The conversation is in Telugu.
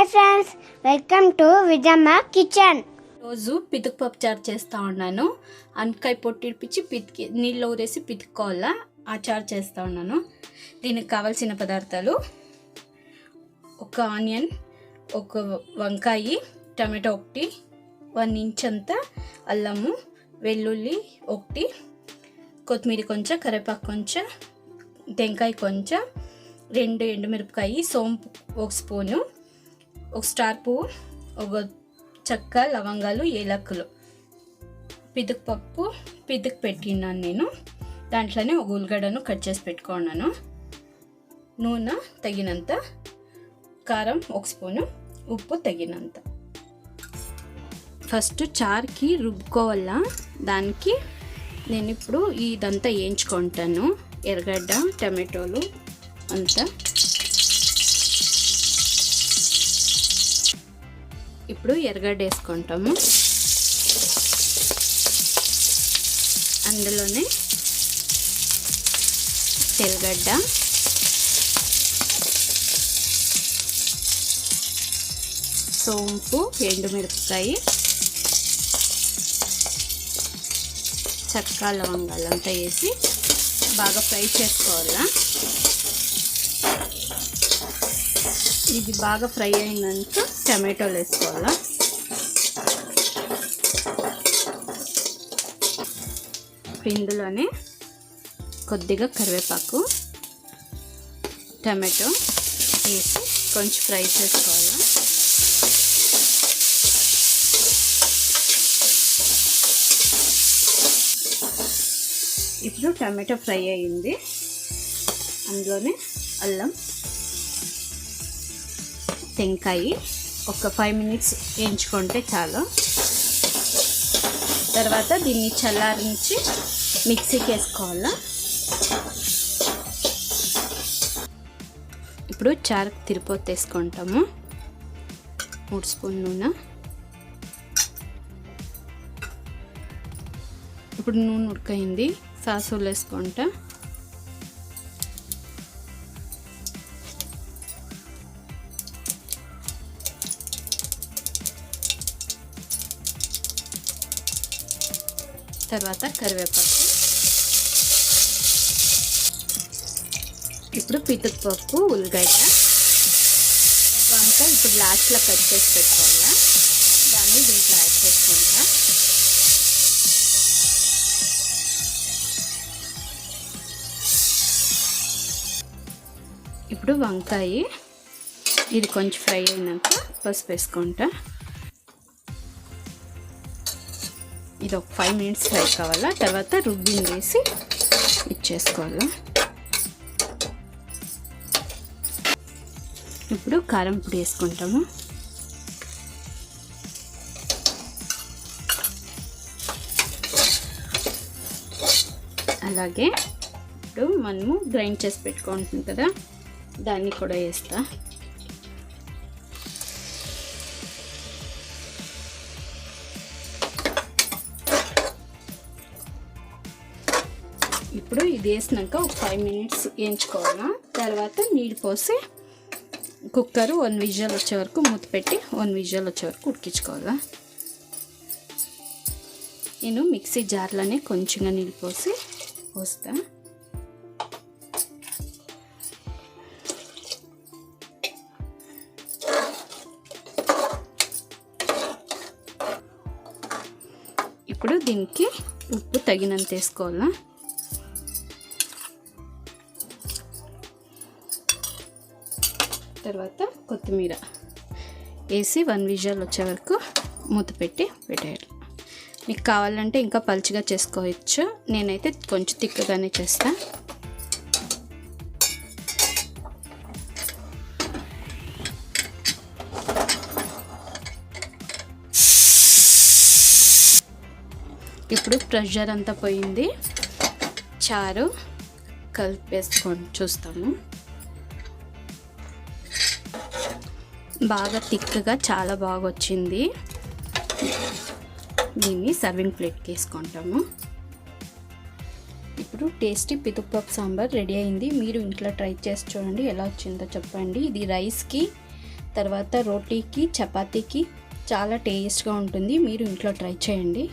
Hi friends, welcome to VIJAMMA kitchen. రోజు పితుకుపప్పు చారు చేస్తూ ఉన్నాను. అనపకాయ పొట్టు ఇడిపించి పితికి నీళ్ళు ఊరేసి పితుక్కోవాలా ఆ చారు చేస్తూ ఉన్నాను. దీనికి కావాల్సిన పదార్థాలు: ఒక ఆనియన్, ఒక వంకాయ, టమాటో ఒకటి, 1 ఇంచ్ అంతా అల్లము, వెల్లుల్లి ఒకటి, కొత్తిమీర కొంచెం, కరివేపాకు కొంచెం, టెంకాయ కొంచెం, 2 ఎండుమిరపకాయ, సోంపు 1 స్పూను, 1 స్టార్ పువ్వు, ఒక చెక్క, లవంగాలు, ఏలక్కులు, పితుకుపప్పు పితుకు పెట్టినాను నేను. దాంట్లోనే ఒక ఉల్లిగడ్డను కట్ చేసి పెట్టుకున్నాను, నూనె తగినంత, కారం 1 స్పూను, ఉప్పు తగినంత. ఫస్ట్ చారుకి రుబ్బుకోవాలా. దానికి నేను ఇప్పుడు ఇదంతా వేయించుకుంటాను. ఎర్రగడ్డ, టమాటోలు అంతా. ఇప్పుడు ఎర్రగడ్డ వేసుకుంటాము. అందులోనే తెల్లగడ్డ, సోంపు, ఎండుమిరపకాయ, చెక్క, లవంగాలు అంతా వేసి బాగా ఫ్రై చేసుకోవాలా. ఇది బాగా ఫ్రై అయినాక టమాటోలు వేసుకోవాలా. ఇందులోనే కొద్దిగా కరివేపాకు, టమాటో వేసి కొంచెం ఫ్రై చేసుకోవాలా. ఇప్పుడు టమాటో ఫ్రై అయ్యింది. అందులోనే అల్లం, టెంకాయ ఒక 5 మినిట్స్ వేయించుకుంటే చాలు. తర్వాత దీన్ని చల్లారించి మిక్సీకి వేసుకోవాలా. ఇప్పుడు చారుకు తిరుపతి వేసుకుంటాము. 3 స్పూన్ నూనె. ఇప్పుడు నూనె ఉడకైంది, సాసులు వేసుకుంటా. తర్వాత కరివేపాకు. ఇప్పుడు పితుకుపప్పు, ఉల్లిగడ్డ, వంకాయ ఇప్పుడు లాస్ట్లో కట్ చేసి పెట్టుకోవాలా. దాన్ని దీంట్లో యాడ్ చేసుకుంటా. ఇప్పుడు వంకాయ ఇది కొంచెం ఫ్రై అయినాక పసుపు వేసుకుంటా. ఇది ఒక 5 మినిట్స్ ఫ్రై కావాలా. తర్వాత రుబ్బిని వేసి ఇచ్చేసుకోవాలా. ఇప్పుడు కారం పొడి వేసుకుంటాము. అలాగే ఇప్పుడు మనము గ్రైండ్ చేసి పెట్టుకుంటాం కదా, దాన్ని కూడా వేస్తా. ఇప్పుడు ఇది వేసినాక ఒక 5 మినిట్స్ వేయించుకోవాలా. తర్వాత నీళ్ళు పోసి కుక్కర్ 1 విజిల్ వచ్చే వరకు మూత పెట్టి 1 విజిల్ వచ్చే వరకు ఉడికించుకోవాలా. నేను మిక్సీ జార్లోనే కొంచెంగా నీళ్ళు పోస్తా. ఇప్పుడు దీనికి ఉప్పు తగినంత వేసుకోవాలా. తర్వాత కొత్తిమీర వేసి 1 విజిల్ వచ్చే వరకు మూత పెట్టి పెట్టేయాలి. మీకు కావాలంటే ఇంకా పలుచగా చేసుకోవచ్చు. నేనైతే కొంచెం తిక్కగానే చేస్తా. ఇప్పుడు ప్రెషర్ అంతా పోయింది. చారు కలిపేసుకొని చూస్తాము. బాగా తిక్కగా చాలా బాగా వచ్చింది. దీన్ని సర్వింగ్ ప్లేట్కి వేసుకుంటాము. ఇప్పుడు టేస్టీ పితుకుపప్పు సాంబార్ రెడీ అయింది. మీరు ఇంట్లో ట్రై చేసి చూడండి, ఎలా వచ్చిందో చెప్పండి. ఇది రైస్కి తర్వాత రోటీకి చపాతీకి చాలా టేస్ట్గా ఉంటుంది. మీరు ఇంట్లో ట్రై చేయండి.